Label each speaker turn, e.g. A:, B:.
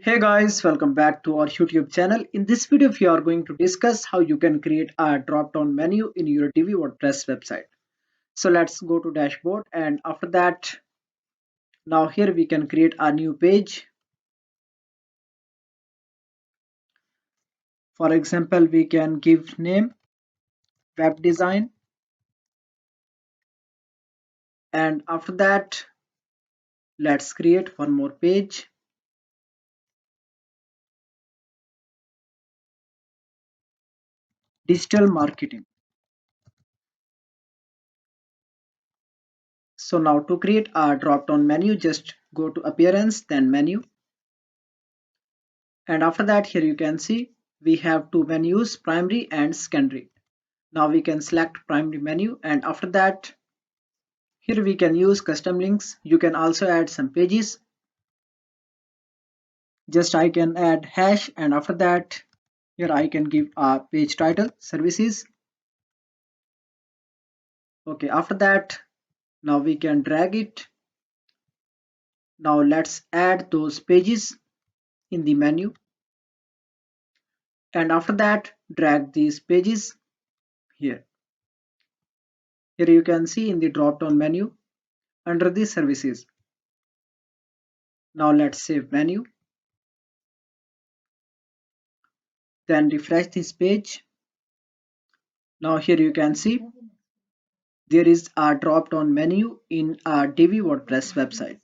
A: Hey guys, welcome back to our YouTube channel. In this video, we are going to discuss how you can create a drop-down menu in your Divi WordPress website. So let's go to dashboard, and after that, now here we can create a new page. For example, we can give name web design, and after that, let's create one more page. Digital marketing. So now to create a drop-down menu, just go to appearance, then menu. And after that, here you can see we have two menus, primary and secondary. Now we can select primary menu, and after that, here we can use custom links. You can also add some pages. Just I can add hash, and after that, here I can give a page title services. Okay, after that, now we can drag it. Now let's add those pages in the menu, and after that, drag these pages here. Here you can see in the drop down menu under the services. Now let's save menu, then refresh this page. Now here you can see there is a drop down menu in a Divi WordPress website.